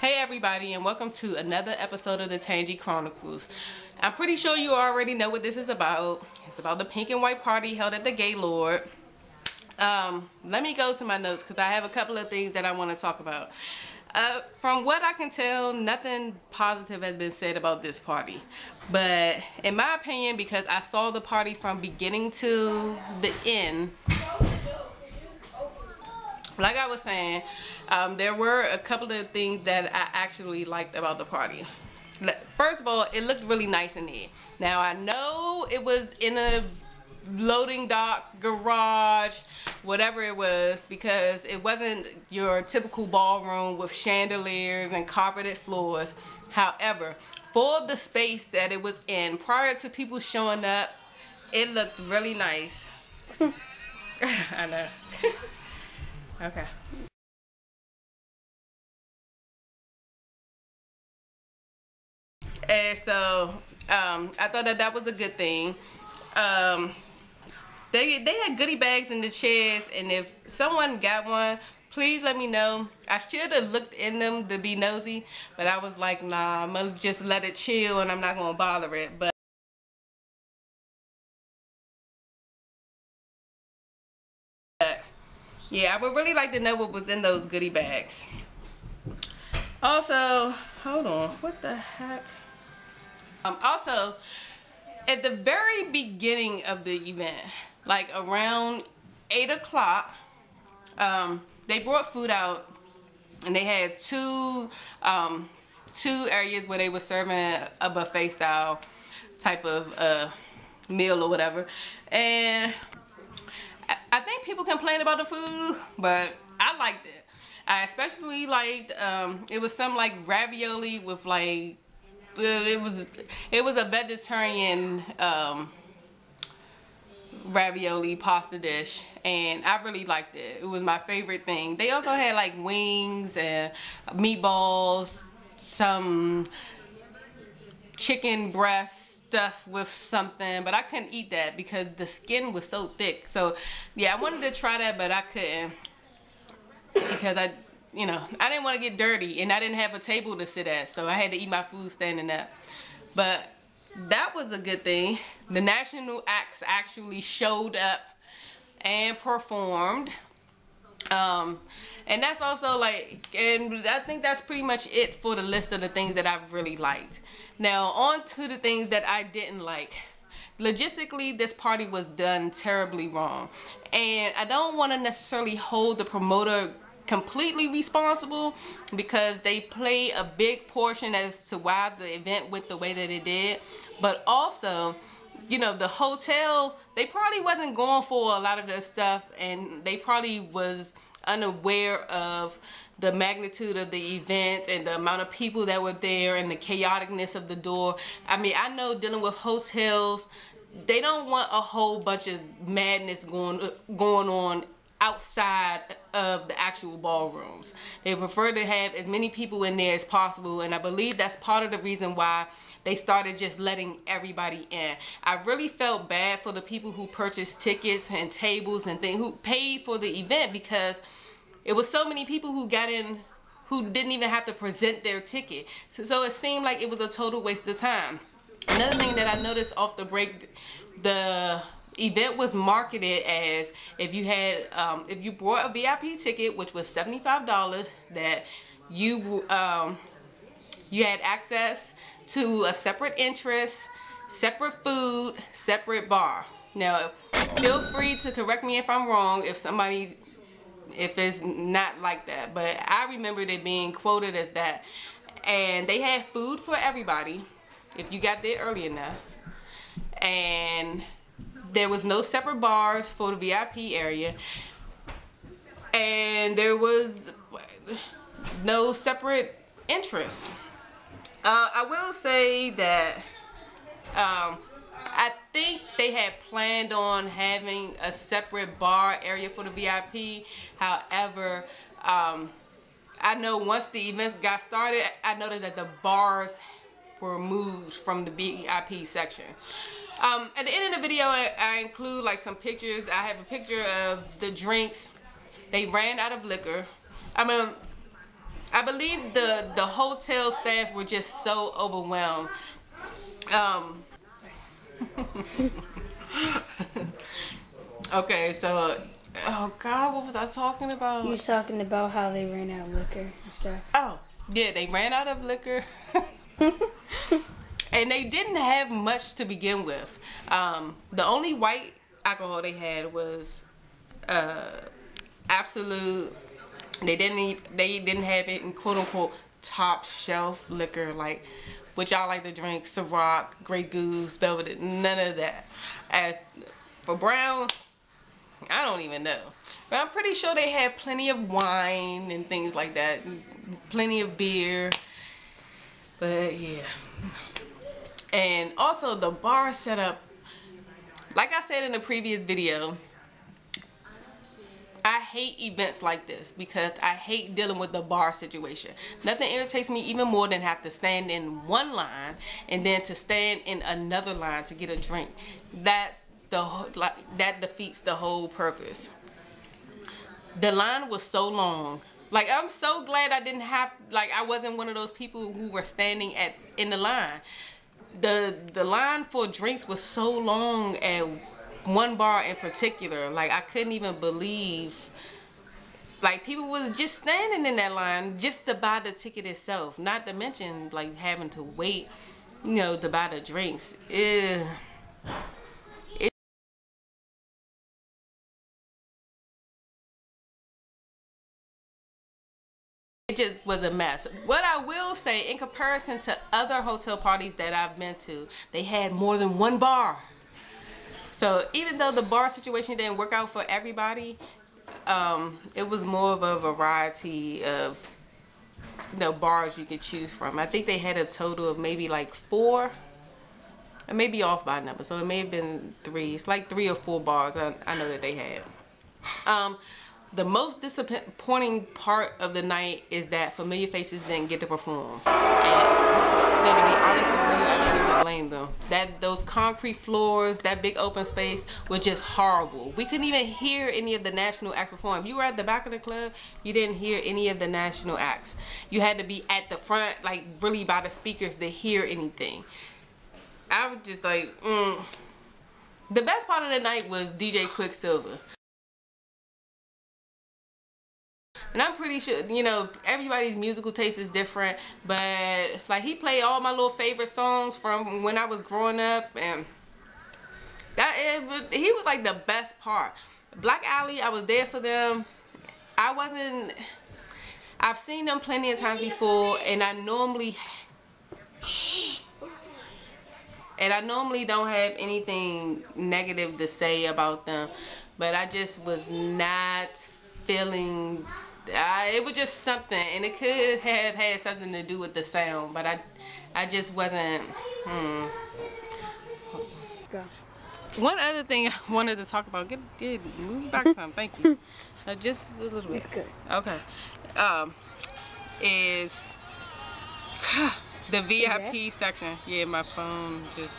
Hey everybody, and welcome to another episode of the Tangi Chronicles. I'm pretty sure you already know what this is about. It's about the pink and white party held at the Gaylord. Let me go to my notes because I have a couple of things that I want to talk about. From what I can tell, nothing positive has been said about this party. But in my opinion, because I saw the party from beginning to the end, like I was saying, there were a couple of things that I actually liked about the party. First of all, it looked really nice in there. Now, I know it was in a loading dock, garage, whatever it was, because it wasn't your typical ballroom with chandeliers and carpeted floors. However, for the space that it was in, prior to people showing up, it looked really nice. I know. Okay. And so I thought that was a good thing. They had goodie bags in the chairs, and if someone got one, please let me know. I should have looked in them to be nosy, but I was like, nah, I'm gonna just let it chill and I'm not gonna bother it. But yeah, I would really like to know what was in those goodie bags. Also, hold on, what the heck? Also, at the very beginning of the event, like around 8 o'clock, they brought food out, and they had two areas where they were serving a buffet style type of meal or whatever. And I think people complain about the food, but I liked it. I especially liked, it was some like ravioli with like, it was a vegetarian ravioli pasta dish, and I really liked it. It was my favorite thing. They also had like wings and meatballs, some chicken breast stuff with something, but I couldn't eat that because the skin was so thick. So yeah, I wanted to try that, but I couldn't because I didn't want to get dirty, and I didn't have a table to sit at, so I had to eat my food standing up. But that was a good thing. The national acts actually showed up and performed. And that's also like, and I think that's pretty much it for the list of the things that I really liked. Now on to the things that I didn't like. Logistically, this party was done terribly wrong, and I don't want to necessarily hold the promoter completely responsible, because they play a big portion as to why the event went the way that it did. But also, you know, the hotel, they probably wasn't going for a lot of the stuff, and they probably was unaware of the magnitude of the event and the amount of people that were there and the chaoticness of the door. I mean, I know dealing with hotels, they don't want a whole bunch of madness going on outside of the actual ballrooms. They prefer to have as many people in there as possible, and I believe that's part of the reason why they started just letting everybody in. I really felt bad for the people who purchased tickets and tables and things, who paid for the event, because it was so many people who got in who didn't even have to present their ticket. So it seemed like it was a total waste of time. Another thing that I noticed off the break, the event was marketed as if you had if you bought a VIP ticket, which was $75, that you had access to a separate entrance, separate food, separate bar. Now feel free to correct me if I'm wrong, if it's not like that, but I remember it being quoted as that. And they had food for everybody if you got there early enough, and there was no separate bars for the VIP area, and there was no separate entrance. I will say that I think they had planned on having a separate bar area for the VIP. However, I know once the event got started, I noticed that the bars were moved from the VIP section. At the end of the video, I include like some pictures. I have a picture of the drinks. They ran out of liquor. I mean, I believe the hotel staff were just so overwhelmed. Okay, so oh God, what was I talking about? You was talking about how they ran out of liquor and stuff. Oh, yeah, they ran out of liquor. And they didn't have much to begin with. The only white alcohol they had was Absolute. They didn't have it in quote unquote top shelf liquor like what y'all like to drink, Ciroc, Grey Goose, Belvedere, none of that. As for browns, I don't even know. But I'm pretty sure they had plenty of wine and things like that. Plenty of beer. But yeah. And also the bar setup, like I said in the previous video, I hate events like this because I hate dealing with the bar situation. Nothing irritates me even more than have to stand in one line and then to stand in another line to get a drink. That defeats the whole purpose. The line was so long. Like, I'm so glad I wasn't one of those people who were standing in the line. The line for drinks was so long at one bar in particular. Like, I couldn't even believe, like, people was just standing in that line just to buy the ticket itself, not to mention like having to wait, you know, to buy the drinks. It just was a mess. What I will say, in comparison to other hotel parties that I've been to, they had more than one bar. So even though the bar situation didn't work out for everybody, it was more of a variety of, you know, bars you could choose from. I think they had a total of maybe like 4. I may be off by a number, so it may have been 3. It's like 3 or 4 bars I know that they had. The most disappointing part of the night is that Familiar Faces didn't get to perform. And, you know, to be honest with you, I don't even blame them. Those concrete floors, that big open space was just horrible. We couldn't even hear any of the national acts perform. If you were at the back of the club, you didn't hear any of the national acts. You had to be at the front, like really by the speakers to hear anything. I was just like, The best part of the night was DJ Quicksilver. And I'm pretty sure, you know, everybody's musical taste is different, but like he played all my little favorite songs from when I was growing up, and he was like the best part. Black Alley, I was there for them. I've seen them plenty of times before, and I normally don't have anything negative to say about them, but I just was not feeling. It was just something, and it could have had something to do with the sound, but I just wasn't. Go. One other thing I wanted to talk about. Move back some. Thank you. Just a little bit. It's good. Okay. Is the VIP section? Yeah, my phone just.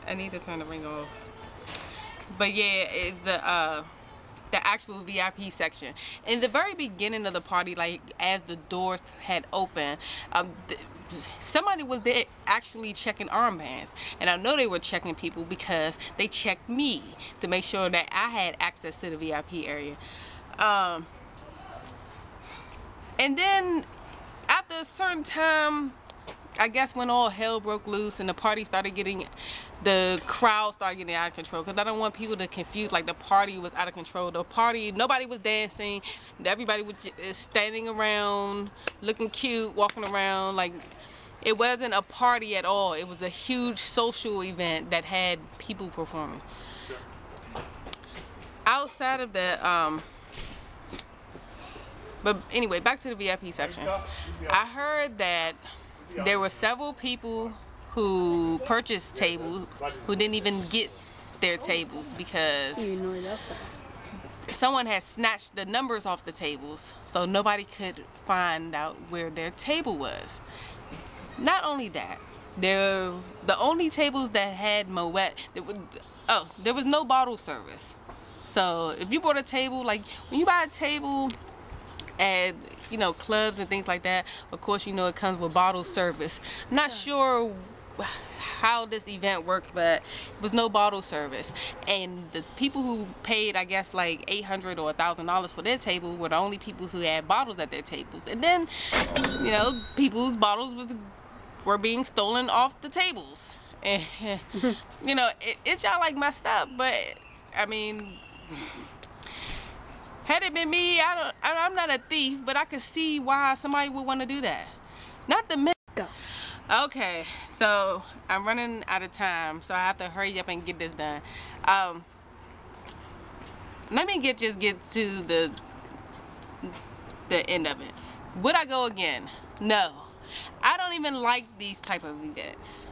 I need to turn the ring off. But yeah, it's the actual VIP section. In the very beginning of the party, like as the doors had opened, somebody was there actually checking armbands, and I know they were checking people because they checked me to make sure that I had access to the VIP area. And then after a certain time, I guess when all hell broke loose and the crowd started getting out of control, because I don't want people to confuse, like the party was out of control. The party, nobody was dancing, everybody was just standing around, looking cute, walking around, like it wasn't a party at all. It was a huge social event that had people performing. Outside of the, but anyway, back to the VIP section. I heard that there were several people who purchased tables who didn't even get their tables because someone had snatched the numbers off the tables, so nobody could find out where their table was. Not only that, the only tables that had Moet, there was no bottle service. So if you bought a table, like when you buy a table at, you know, clubs and things like that, of course, you know, it comes with bottle service. I'm not sure how this event worked, but it was no bottle service, and the people who paid, I guess, like $800 or $1,000 for their table were the only people who had bottles at their tables. And then, you know, people's bottles were being stolen off the tables, and you know, it's y'all like messed up. But I mean, had it been me, I'm not a thief, but I could see why somebody would want to do that. Not the men. Go. Okay, so I'm running out of time, so I have to hurry up and get this done. Let me just get to the end of it. Would I go again? No. I don't even like these type of events.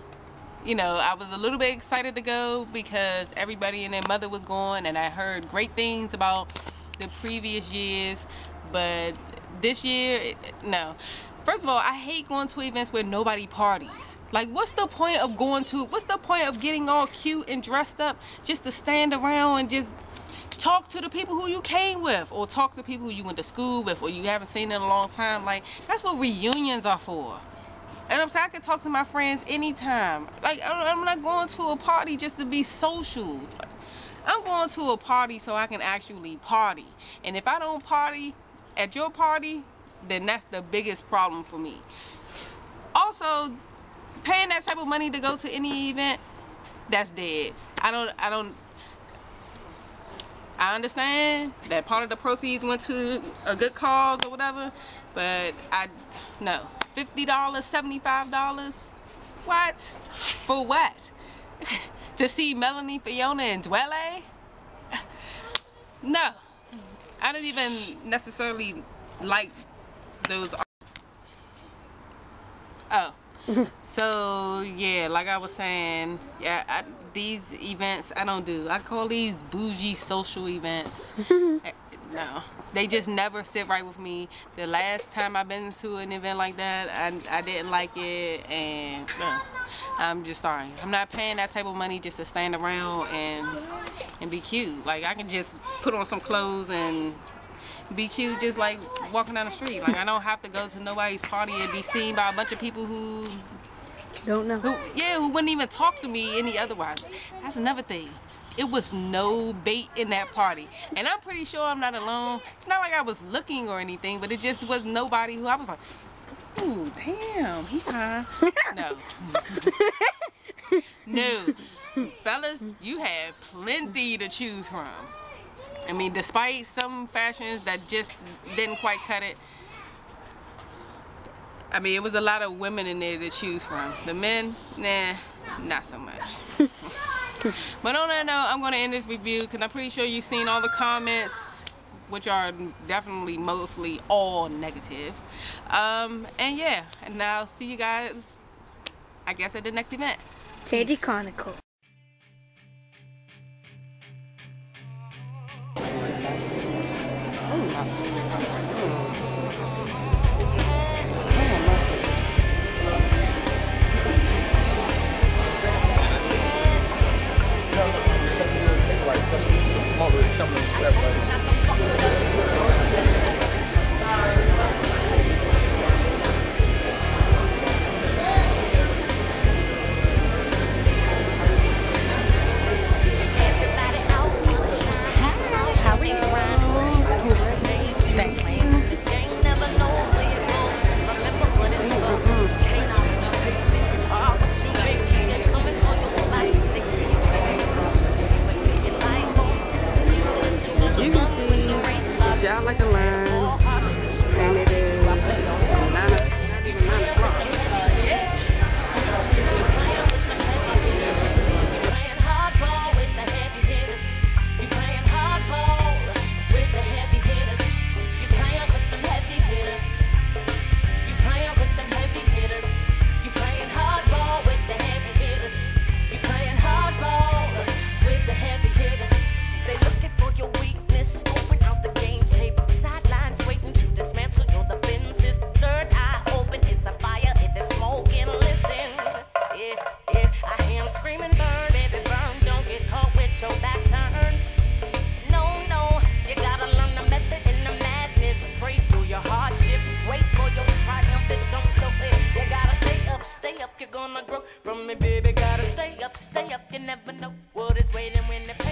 You know, I was a little bit excited to go because everybody and their mother was going, and I heard great things about the previous years, but this year, no. First of all, I hate going to events where nobody parties. Like, what's the point of getting all cute and dressed up just to stand around and just talk to the people who you came with, or talk to people who you went to school with, or you haven't seen in a long time? Like, that's what reunions are for. And I'm saying, I can talk to my friends anytime. Like, I'm not going to a party just to be social. I'm going to a party so I can actually party. And if I don't party at your party, then that's the biggest problem for me. Also, paying that type of money to go to any event, that's dead. I understand that part of the proceeds went to a good cause or whatever, but no. $50, $75? What? For what? To see Melonie, Fiona, and Dwele? No. I don't even necessarily like those. Oh. So yeah, like I was saying, yeah, these events I don't do. I call these bougie social events. No, they just never sit right with me. The last time I've been to an event like that, I didn't like it, and I'm just sorry. I'm not paying that type of money just to stand around and be cute. Like, I can just put on some clothes and be cute just like walking down the street. Like, I don't have to go to nobody's party and be seen by a bunch of people who don't know. Who wouldn't even talk to me any otherwise. That's another thing. It was no bait in that party. And I'm pretty sure I'm not alone. It's not like I was looking or anything, but it just was nobody who I was like, ooh, damn, he fine. No. No. Fellas, you had plenty to choose from. I mean, despite some fashions that just didn't quite cut it, I mean, it was a lot of women in there to choose from. The men, nah, not so much. But on that note, I'm going to end this review because I'm pretty sure you've seen all the comments, which are definitely mostly all negative. And yeah, and I'll see you guys, I guess, at the next event. Tangi Chronicles. Y'all like a line, and it is not even 9 o'clock. They looking for your weakness, open out the game tape, sidelines waiting to dismantle your from me, baby. Gotta stay up, you never know what is waiting when the